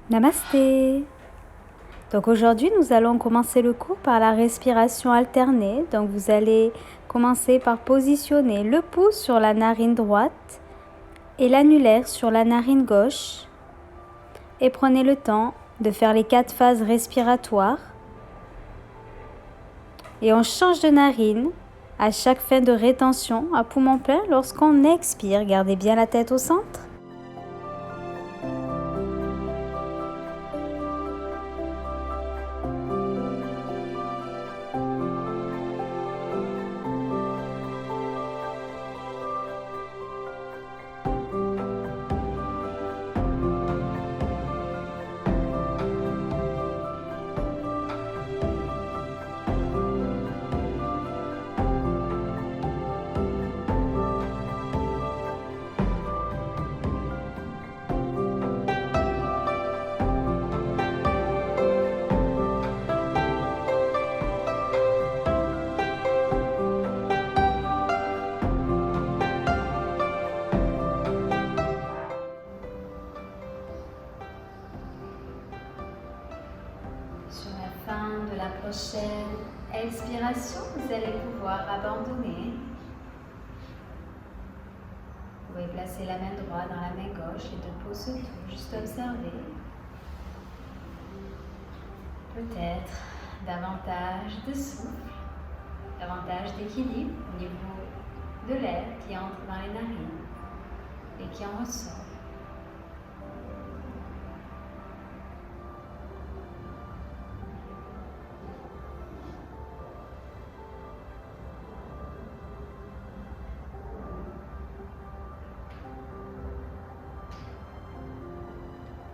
Namasté. Donc aujourd'hui, nous allons commencer le cours par la respiration alternée. Donc vous allez commencer par positionner le pouce sur la narine droite et l'annulaire sur la narine gauche. Et prenez le temps de faire les 4 phases respiratoires. Et on change de narine à chaque fin de rétention à poumon plein lorsqu'on expire. Gardez bien la tête au centre. Sur la fin de la prochaine expiration, vous allez pouvoir abandonner. Vous pouvez placer la main droite dans la main gauche, les deux pouces se touchent, juste observer. Peut-être davantage de souffle, davantage d'équilibre au niveau de l'air qui entre dans les narines et qui en ressort.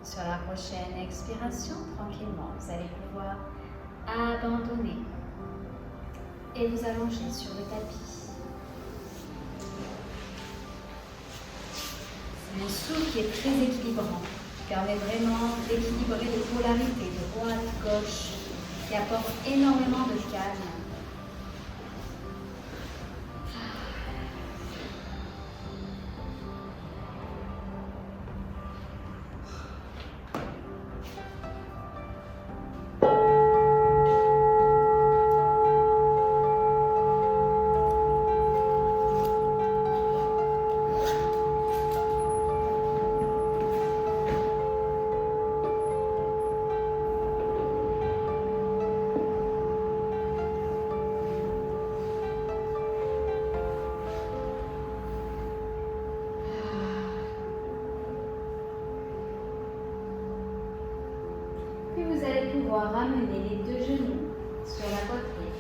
Sur la prochaine expiration, tranquillement, vous allez pouvoir abandonner et vous allonger sur le tapis. C'est un souffle qui est très équilibrant, qui permet vraiment d'équilibrer les polarités de droite, gauche, qui apporte énormément de calme. Puis vous allez pouvoir ramener les deux genoux sur la poitrine.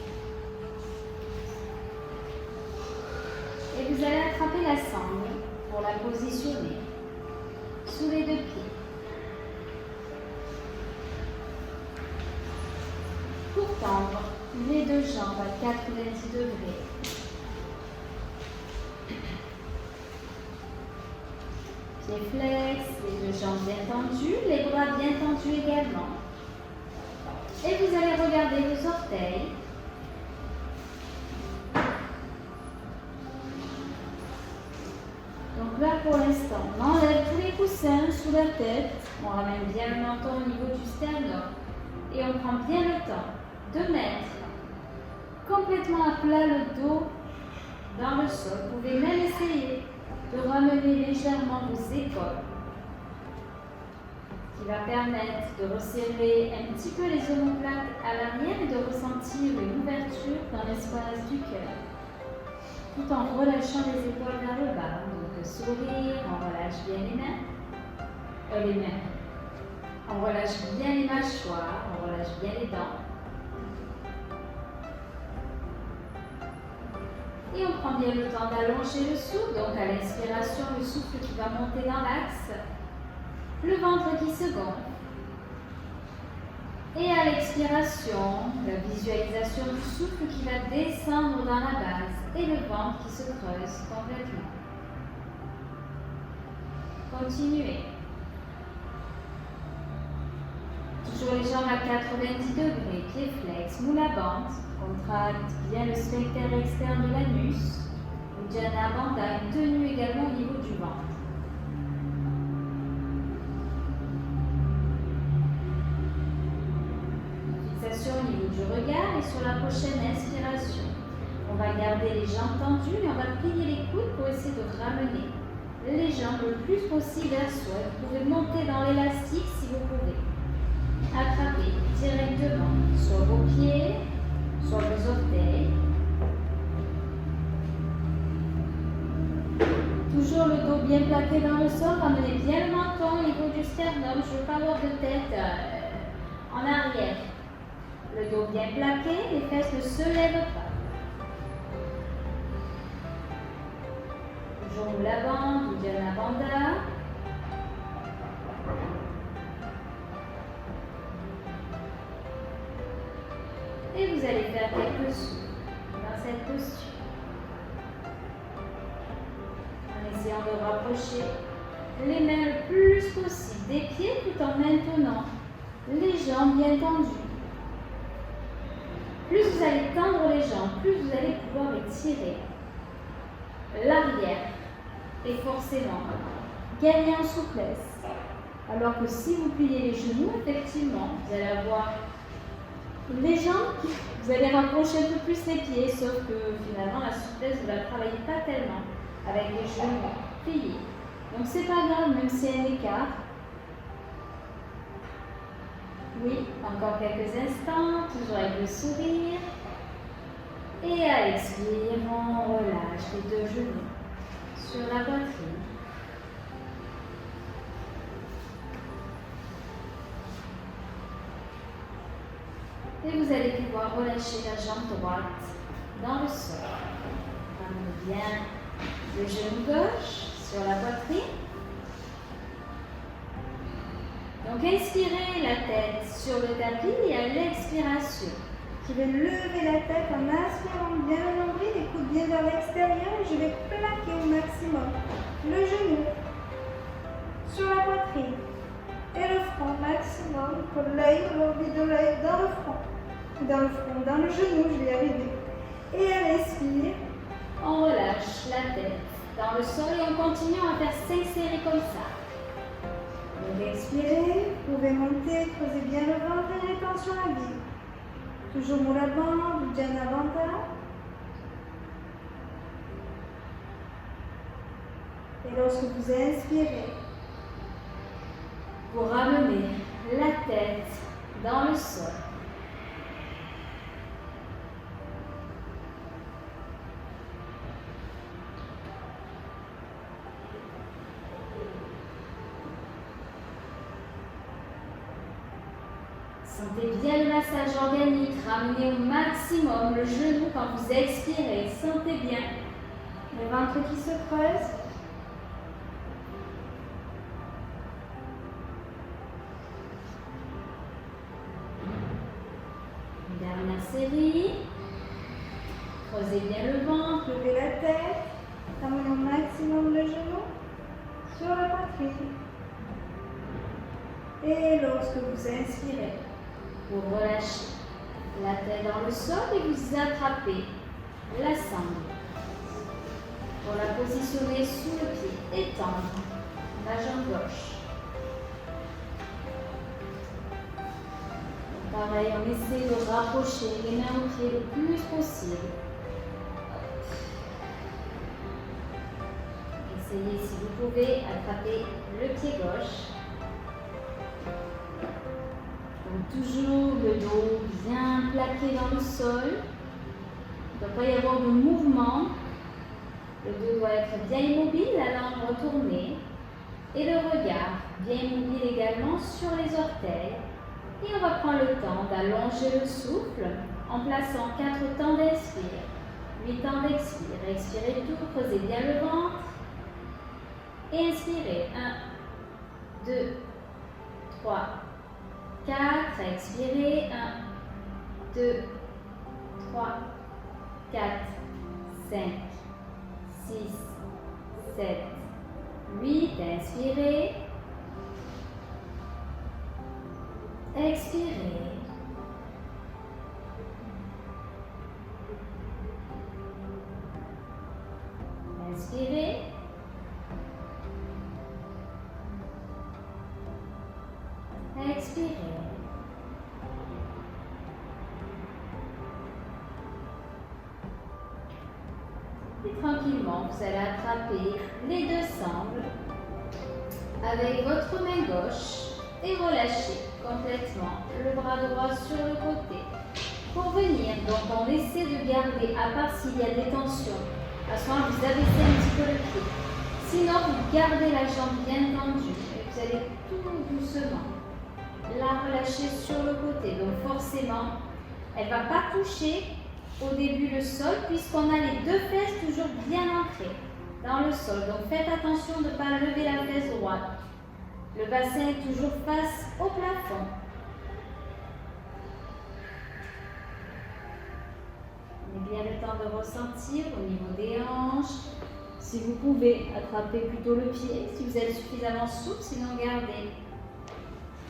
Et vous allez attraper la sangle pour la positionner sous les deux pieds. Pour tendre les deux jambes à 90 degrés. Pieds flex, les deux jambes bien tendues, les bras bien tendus également. Et vous allez regarder vos orteils. Donc là, pour l'instant, on enlève tous les coussins sous la tête. On ramène bien le menton au niveau du sternum. Et on prend bien le temps de mettre complètement à plat le dos dans le sol. Vous pouvez même essayer de ramener légèrement vos épaules, qui va permettre de resserrer un petit peu les omoplates à l'arrière et de ressentir une ouverture dans l'espace du cœur, tout en relâchant les épaules vers le bas. Donc sourire, on relâche bien les mains, on relâche bien les mâchoires, on relâche bien les dents. Et on prend bien le temps d'allonger le souffle, donc à l'inspiration, le souffle qui va monter dans l'axe, le ventre qui se gonfle. Et à l'expiration, la visualisation du souffle qui va descendre dans la base et le ventre qui se creuse complètement. Continuez. Toujours les jambes à 90 degrés, pieds flex, moule à bande. Contracte bien le sphincter externe de l'anus. Uddiyana Bandha, une tenue également au niveau du ventre. niveau du regard et sur la prochaine inspiration. On va garder les jambes tendues et on va plier les coudes pour essayer de ramener les jambes le plus possible vers soi. Vous pouvez monter dans l'élastique si vous pouvez. Attrapez directement sur vos pieds, sur vos orteils. Toujours le dos bien plaqué dans le sol, ramenez bien le menton au niveau du sternum. Je ne veux pas avoir de tête en arrière. Le dos bien plaqué, les fesses ne se lèvent pas. Toujours la bande, Uddiyana Bandha. Et vous allez faire quelques sauts dans cette posture. En essayant de rapprocher les mains le plus possible des pieds tout en maintenant les jambes bien tendues. Plus vous allez tendre les jambes, plus vous allez pouvoir étirer l'arrière et forcément gagner en souplesse. Alors que si vous pliez les genoux, effectivement, vous allez avoir les jambes, vous allez rapprocher un peu plus les pieds, sauf que finalement la souplesse, vous ne la travaillez pas tellement avec les genoux pliés. Donc c'est pas grave, même s'il y a un écart. Oui, encore quelques instants, toujours avec le sourire. Et à l'expire, on relâche les deux genoux sur la poitrine. Et vous allez pouvoir relâcher la jambe droite dans le sol. Ramenez bien le genou gauche sur la poitrine. Donc inspirez la tête sur le tapis et à l'expiration, je vais lever la tête en inspirant bien le nombril, les coudes bien vers l'extérieur et je vais plaquer au maximum le genou sur la poitrine et le front maximum, l'œil, l'orbite de l'œil dans le front, dans le genou, je vais y arriver. Et à l'expire, on relâche la tête dans le sol et on continue à faire 5 séries comme ça. Donc expirez, vous pouvez monter, creusez bien le ventre et rétention à vide. Toujours Mula Bandha, Uddiyana Bandha. Et lorsque vous inspirez, vous ramenez la tête dans le sol. Sentez bien le massage organique, ramenez au maximum le genou quand vous expirez. Sentez bien le ventre qui se creuse. Une dernière série. Creusez bien le ventre, levez la tête. Ramenez au maximum le genou sur la poitrine. Et lorsque vous inspirez, vous relâchez la tête dans le sol et vous attrapez la sangle. Pour la positionner sous le pied, étendre la jambe gauche. Pareil, on essaie de rapprocher les mains au pied le plus possible. Essayez, si vous pouvez, attraper le pied gauche. Donc, toujours le dos bien plaqué dans le sol. Il ne doit pas y avoir de mouvement. Le dos doit être bien immobile, la langue retournée. Et le regard bien immobile également sur les orteils. Et on va prendre le temps d'allonger le souffle en plaçant 4 temps d'inspire, 8 temps d'expire. Expirez tout, creusez bien le ventre. Et inspirez. 1, 2, 3, 4. Expirez. 1, 2, 3, 4, 5, 6, 7, 8. Inspirez. Expirez. Inspirez. Expirez. tranquillement, vous allez attraper les deux sangles avec votre main gauche et relâcher complètement le bras droit sur le côté. Pour venir, donc on essaie de garder, à part s'il y a des tensions, à ce moment vous abaissez un petit peu le pied. Sinon, vous gardez la jambe bien tendue et vous allez tout doucement la relâcher sur le côté. Donc forcément, elle ne va pas toucher au début le sol puisqu'on a les deux fesses toujours bien ancrées dans le sol. Donc faites attention de ne pas lever la fesse droite. Le bassin est toujours face au plafond. Prenez bien le temps de ressentir au niveau des hanches. Si vous pouvez, attrapez plutôt le pied si vous êtes suffisamment souple, sinon gardez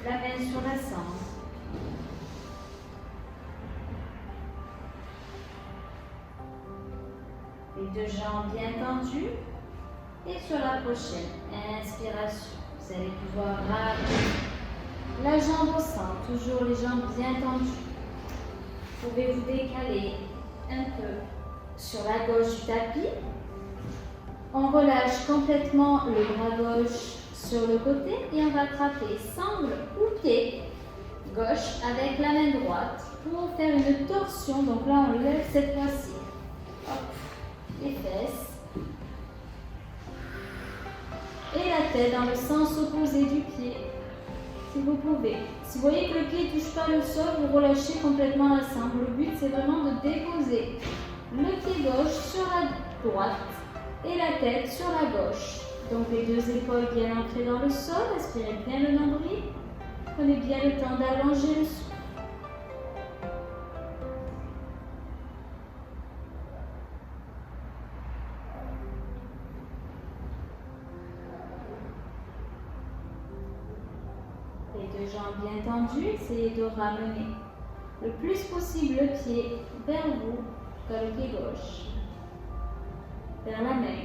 la main sur la sangle. Les deux jambes bien tendues. Et sur la prochaine inspiration, vous allez pouvoir ramener la jambe au centre, toujours les jambes bien tendues. Vous pouvez vous décaler un peu sur la gauche du tapis. On relâche complètement le bras gauche sur le côté et on va attraper sangle ou pied gauche avec la main droite pour faire une torsion. Donc là, on lève cette fois-ci. Les fesses. Et la tête dans le sens opposé du pied, si vous pouvez. Si vous voyez que le pied ne touche pas le sol, vous relâchez complètement la sangle. Le but, c'est vraiment de déposer le pied gauche sur la droite et la tête sur la gauche. Donc les deux épaules bien ancrées dans le sol, respirez bien le nombril. Prenez bien le temps d'allonger le souffle. Les deux jambes bien tendues, essayez de ramener le plus possible le pied vers vous, vers le pied gauche, vers la main.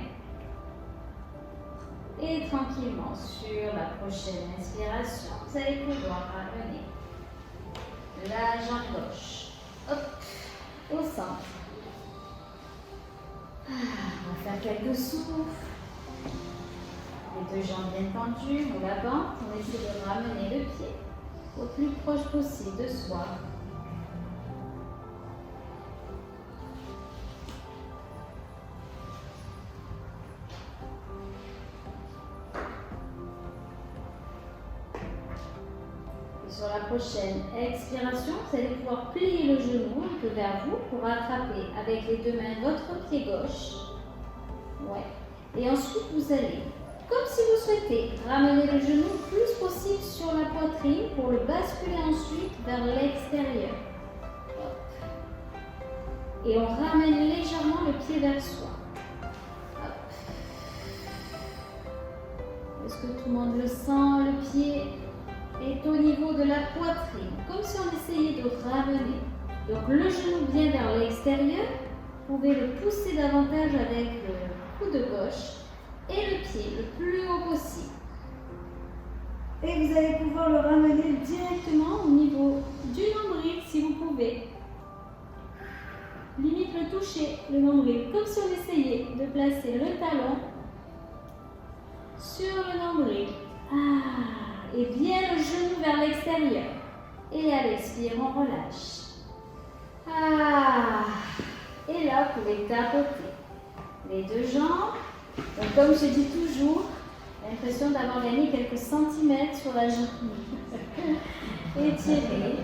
Et tranquillement, sur la prochaine inspiration, vous allez pouvoir ramener la jambe gauche, hop, au centre. On va faire quelques souffles. Les deux jambes bien tendues, ou la bande, on essaie de ramener le pied au plus proche possible de soi. Et sur la prochaine expiration, vous allez pouvoir plier le genou un peu vers vous pour attraper avec les deux mains votre pied gauche. Ouais. Et ensuite, vous allez, comme si vous souhaitez, ramener le genou le plus possible sur la poitrine pour le basculer ensuite vers l'extérieur. Et on ramène légèrement le pied vers soi. Hop. Est-ce que tout le monde le sent? Le pied est au niveau de la poitrine, comme si on essayait de ramener. Donc le genou bien vers l'extérieur. Vous pouvez le pousser davantage avec le coude gauche. Et le pied le plus haut possible. Et vous allez pouvoir le ramener directement au niveau du nombril si vous pouvez. Limite le toucher, le nombril, comme si on essayait de placer le talon sur le nombril. Et bien le genou vers l'extérieur. Et à l'expire, on relâche. Et là, vous pouvez tapoter les deux jambes. Donc, comme je dis toujours, l'impression d'avoir gagné quelques centimètres sur la jambe. Étirez.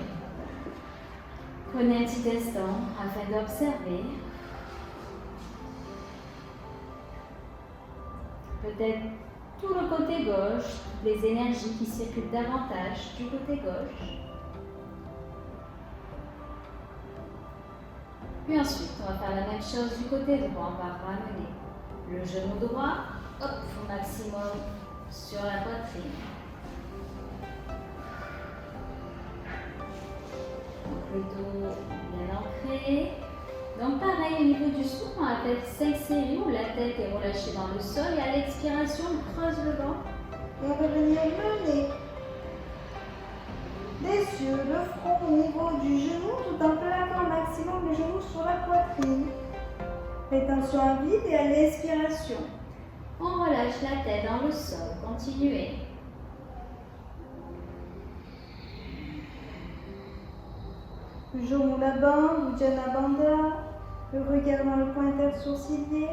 Prenez un petit instant afin d'observer. Peut-être tout le côté gauche, les énergies qui circulent davantage du côté gauche. Puis ensuite, on va faire la même chose du côté droit. On va ramener le genou droit, hop, au maximum sur la poitrine. Donc le dos bien ancré. Donc pareil, au niveau du souffle, on va faire 5 séries où la tête est relâchée dans le sol et à l'expiration, on creuse le ventre. Et on va venir mener les yeux, le front au niveau du genou tout en plaquant au maximum les genoux sur la poitrine. Rétention à vide et à l'expiration. On relâche la tête dans le sol. Continuez. Toujours la bande, Uddiyana Bandha. Le regard dans le coin intersourcilier.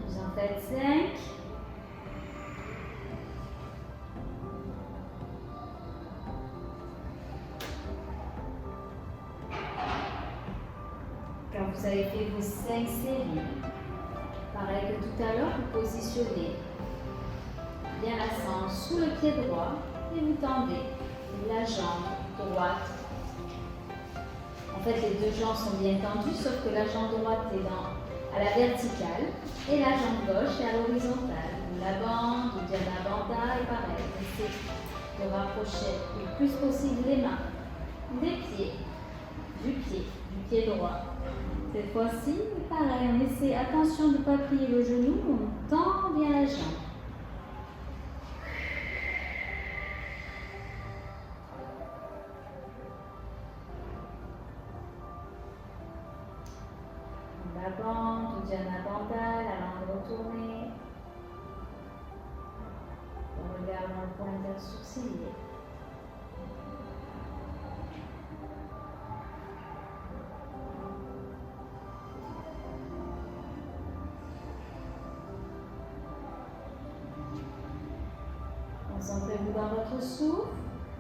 Vous en faites 5. Quand vous avez fait vos 5 séries, pareil que tout à l'heure, vous positionnez bien la sangle sous le pied droit et vous tendez la jambe droite. En fait, les deux jambes sont bien tendues, sauf que la jambe droite est à la verticale et la jambe gauche est à l'horizontale. La bande, Uddiyana Bandha est pareil. Essayez de rapprocher le plus possible les mains des pieds, du pied droit. Cette fois-ci, pareil, on essaie, attention de ne pas plier le genou, on tend bien la jambe. La bande, Uddiyana Bandha, la langue retournée. On regarde dans le coin intersourcilier. Concentrez-vous dans votre souffle.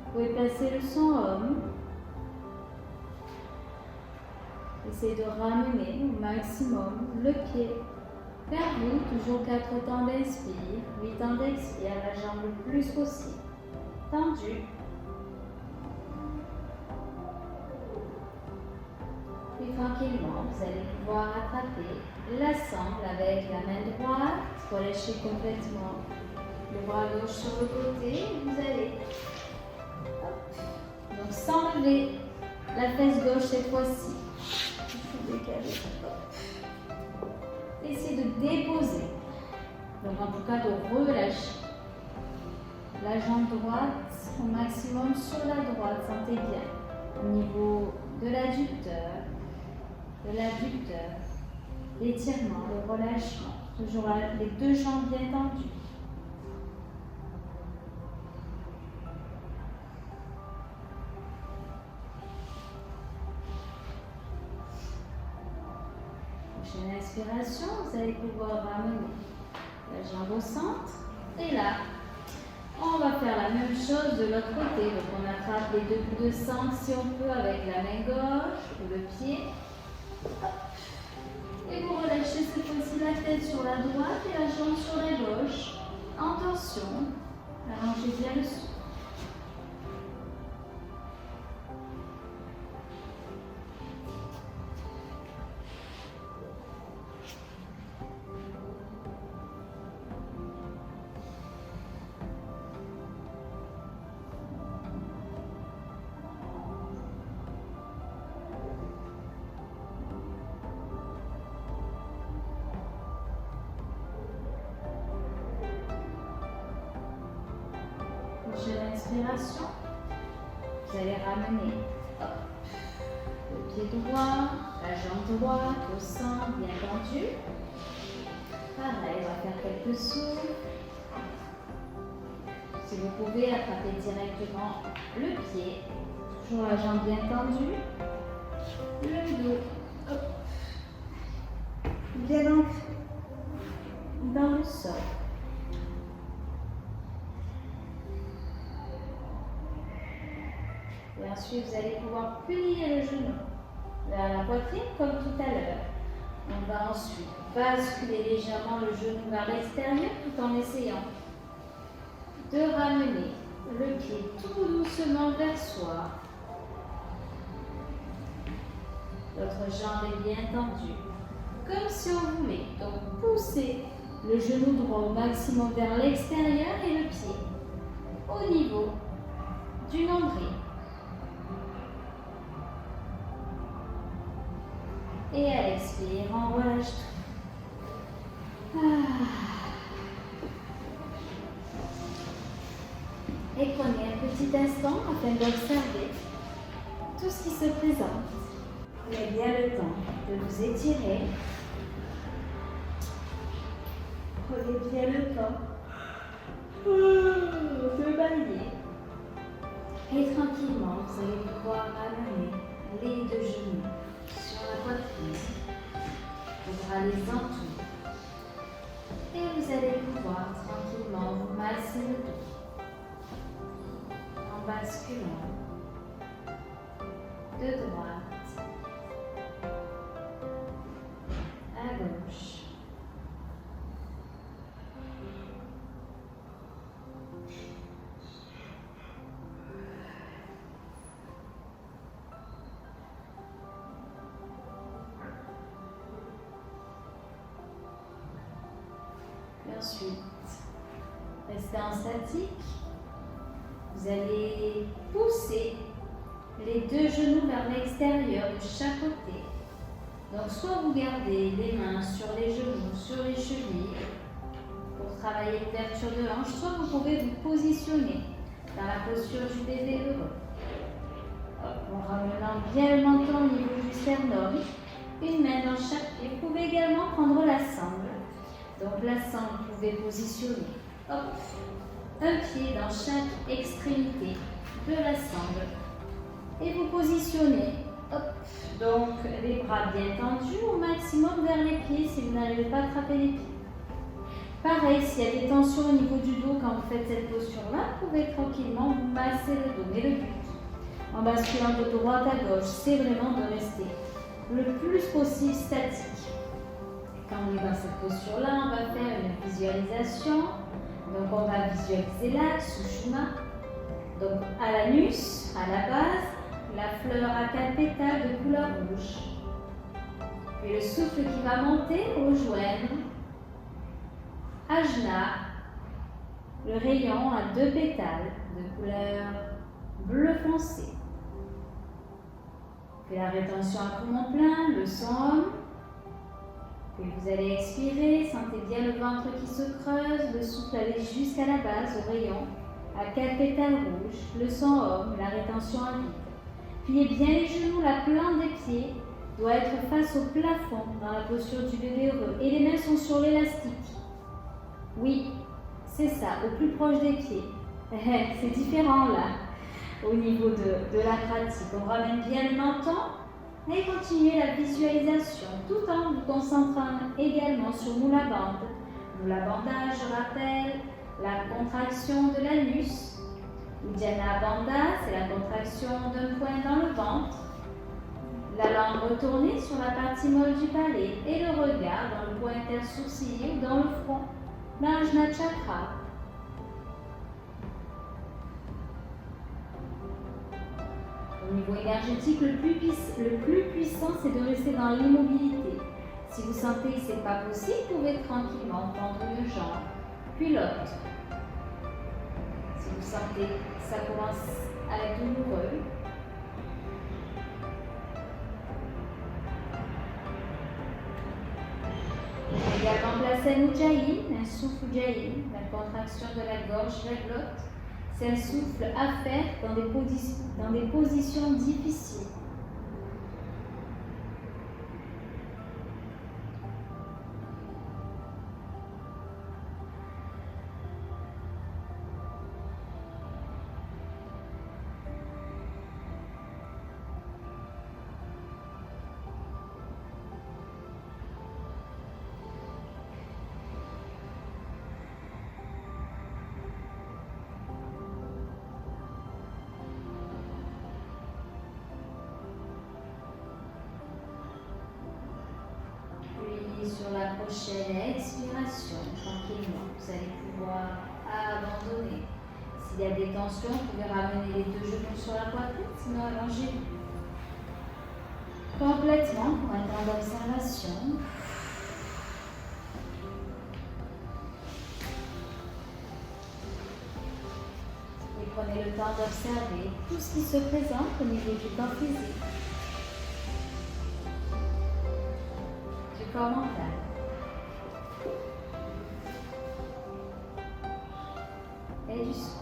Vous pouvez placer le son homme. Essayez de ramener au maximum le pied vers vous. Toujours 4 temps d'inspire, 8 temps d'expire, la jambe le plus possible. Tendue. Et tranquillement, vous allez pouvoir attraper la sangle avec la main droite. Relâchez complètement le bras gauche sur le côté. Vous allez donc s'enlever la fesse gauche cette fois-ci. Essayez de déposer. Donc en tout cas de relâcher la jambe droite au maximum sur la droite. Sentez bien au niveau de l'adducteur, l'étirement, le relâchement. Toujours les deux jambes bien tendues. Prochaine inspiration, vous allez pouvoir ramener la jambe au centre. Et là, on va faire la même chose de l'autre côté. Donc on attrape les deux bouts de sangle si on peut avec la main gauche ou le pied. Et vous relâchez cette fois-ci la tête sur la droite et la jambe sur la gauche. En torsion. Allongez bien le souffle. Prochaine inspiration, vous allez ramener le pied droit, la jambe droite au centre, bien tendu. Pareil, on va faire quelques souffles. Si vous pouvez, attraper directement le pied, toujours la jambe bien tendue, le dos. Hop. Bien ancré Dans le sol. Et ensuite, vous allez pouvoir plier le genou vers la poitrine comme tout à l'heure. On va ensuite basculer légèrement le genou vers l'extérieur tout en essayant de ramener le pied tout doucement vers soi. L'autre jambe est bien tendue, comme si on voulait donc pousser le genou droit au maximum vers l'extérieur et le pied au niveau du nombril. Et à l'expire, on relâche tout. Et prenez un petit instant afin d'observer tout ce qui se présente. Prenez bien le temps de vous étirer. Prenez bien le temps de balayer. Et tranquillement, vous allez pouvoir ramener les deux genoux sur la poitrine. Vous bras les entourent. Et vous allez pouvoir tranquillement vous masser le dos en basculant de droite à gauche. Et ensuite, restez en statique. Vous allez pousser les deux genoux vers l'extérieur de chaque côté. Donc, soit vous gardez les mains sur les genoux, sur les chevilles, pour travailler l'ouverture de hanche, soit vous pouvez vous positionner dans la posture du bébé heureux. En ramenant bien le menton au niveau du sternum, une main dans chaque pied. Vous pouvez également prendre la sangle. Donc la sangle, vous pouvez positionner un pied dans chaque extrémité de la sangle. Et vous positionnez, donc les bras bien tendus au maximum vers les pieds si vous n'arrivez pas à attraper les pieds. Pareil, s'il y a des tensions au niveau du dos quand vous faites cette posture-là, vous pouvez tranquillement vous masser le dos. Mais le but, en basculant de droite à gauche, c'est vraiment de rester le plus possible statique. Quand on est dans cette posture-là, on va faire une visualisation. Donc, on va visualiser l'axe Sushumna. Donc, à l'anus, à la base, la fleur à 4 pétales de couleur rouge. Puis le souffle qui va monter rejoindre Ajna, le rayon à 2 pétales de couleur bleu foncé. Puis la rétention à poumon plein, le son. Puis vous allez expirer, sentez bien le ventre qui se creuse, le souffle aller jusqu'à la base, au rayon, à 4 pétales rouges, le son homme, la rétention à vide. Pliez bien les genoux, la plante des pieds doit être face au plafond dans la posture du bébé heureux. Et les mains sont sur l'élastique. Oui, c'est ça, au plus proche des pieds. C'est différent là, au niveau de la pratique. On ramène bien le menton. Et continuez la visualisation tout en vous concentrant également sur Mula Bandha. Mula Bandha, je rappelle, la contraction de l'anus. Uddiyana Bandha, c'est la contraction d'un point dans le ventre. La langue retournée sur la partie molle du palais et le regard dans le point intersourcilier ou dans le front, dans l'Ajna Chakra. Au niveau énergétique, le plus puissant, c'est de rester dans l'immobilité. Si vous sentez que ce n'est pas possible, vous pouvez tranquillement prendre une jambe, puis l'autre. Si vous sentez que ça commence à être douloureux, également placer un Ujjayi, un souffle Ujjayi, la contraction de la gorge, la glotte. C'est un souffle à faire dans des positions difficiles. Sur la prochaine expiration, tranquillement, vous allez pouvoir abandonner. Si S'il y a des tensions, vous pouvez ramener les deux genoux sur la poitrine, sinon allongez-vous complètement pour un temps d'observation. Et prenez le temps d'observer tout ce qui se présente au niveau du corps physique, du corps mental. Et du son.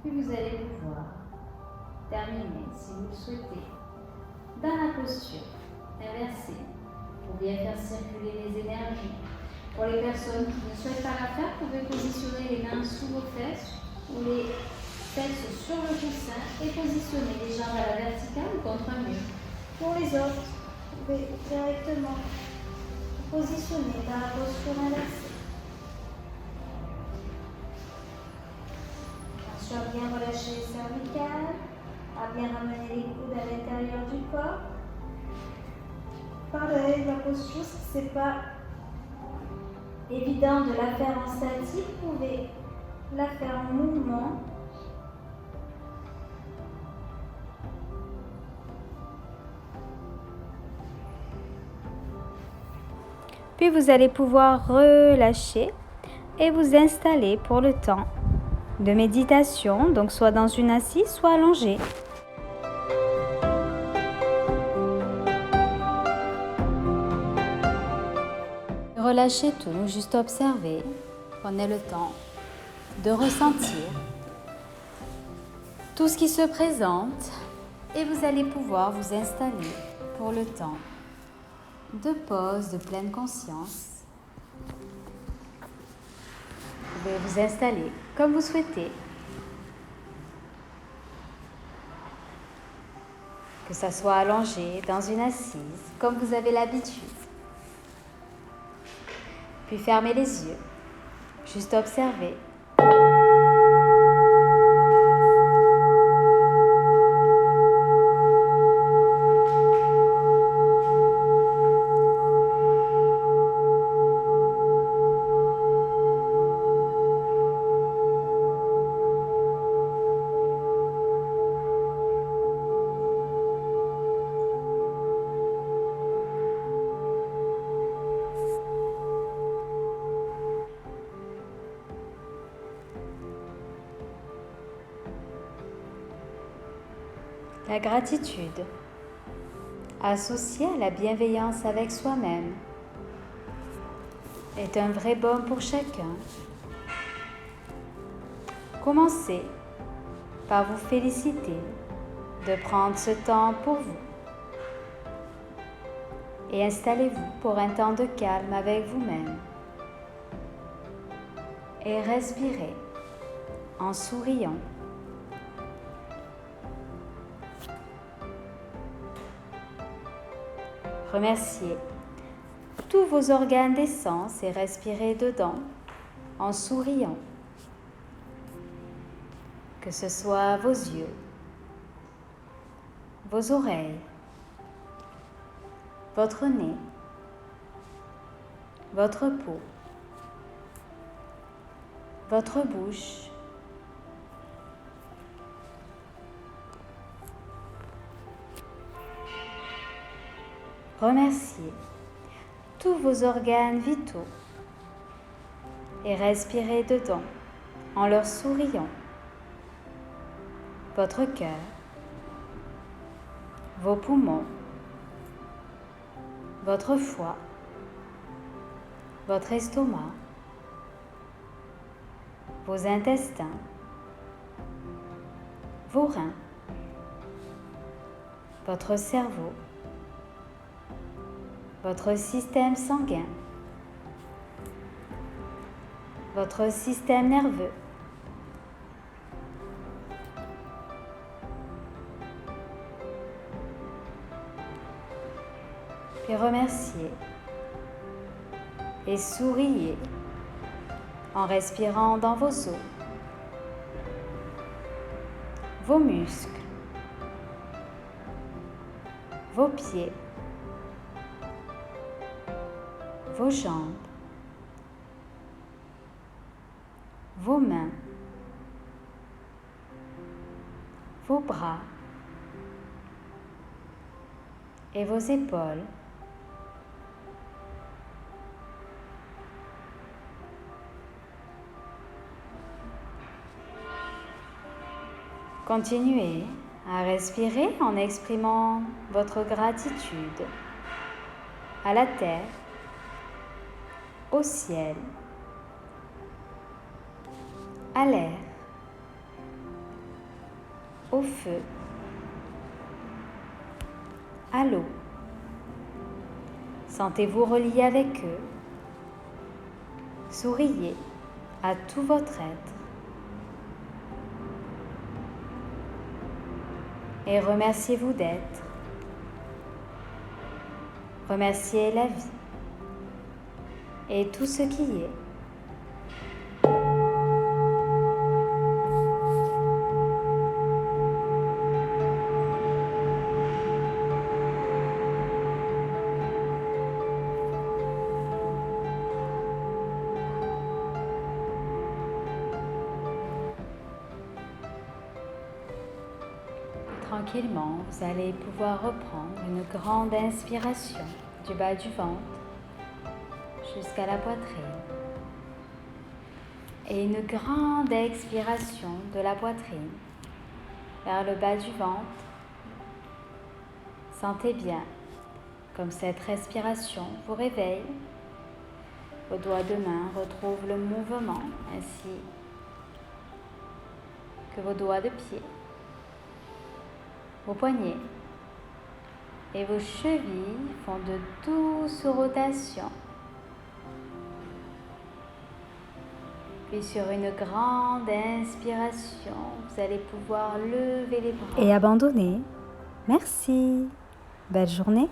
Puis vous allez pouvoir terminer, si vous le souhaitez, dans la posture inversée pour bien faire circuler les énergies. Pour les personnes qui ne souhaitent pas la faire, vous pouvez positionner les mains sous vos fesses ou les fesses sur le coussin et positionner les jambes à la verticale ou contre un mur. Pour les autres, vous pouvez directement vous positionner dans la posture inversée. Attention à bien relâcher les cervicales, à bien ramener les coudes à l'intérieur du corps. Pareil, la posture, si ce n'est pas évident de la faire en statique, vous pouvez la faire en mouvement. Puis vous allez pouvoir relâcher et vous installer pour le temps de méditation, donc soit dans une assise, soit allongée. Relâchez tout, juste observez, prenez le temps de ressentir tout ce qui se présente et vous allez pouvoir vous installer pour le temps de pause, de pleine conscience. Vous pouvez vous installer comme vous souhaitez, que ça soit allongé dans une assise, comme vous avez l'habitude. Puis fermez les yeux, juste observez. La gratitude, associée à la bienveillance avec soi-même, est un vrai baume pour chacun. Commencez par vous féliciter de prendre ce temps pour vous et installez-vous pour un temps de calme avec vous-même et respirez en souriant. Remerciez tous vos organes d'essence et respirez dedans en souriant. Que ce soit vos yeux, vos oreilles, votre nez, votre peau, votre bouche, remerciez tous vos organes vitaux et respirez dedans en leur souriant. Votre cœur, vos poumons, votre foie, votre estomac, vos intestins, vos reins, votre cerveau, votre système sanguin, votre système nerveux, et remerciez. Et souriez en respirant dans vos os, vos muscles, vos pieds, vos jambes, vos mains, vos bras et vos épaules. Continuez à respirer en exprimant votre gratitude à la terre, au ciel, à l'air, au feu, à l'eau. Sentez-vous relié avec eux. Souriez à tout votre être. Et remerciez-vous d'être. Remerciez la vie et tout ce qui est. Tranquillement, vous allez pouvoir reprendre une grande inspiration du bas du ventre jusqu'à la poitrine et une grande expiration de la poitrine vers le bas du ventre. Sentez bien comme cette respiration vous réveille. Vos doigts de main retrouvent le mouvement ainsi que vos doigts de pied. Vos poignets et vos chevilles font de douces rotations. Puis sur une grande inspiration, vous allez pouvoir lever les bras. Et abandonner. Merci. Belle journée.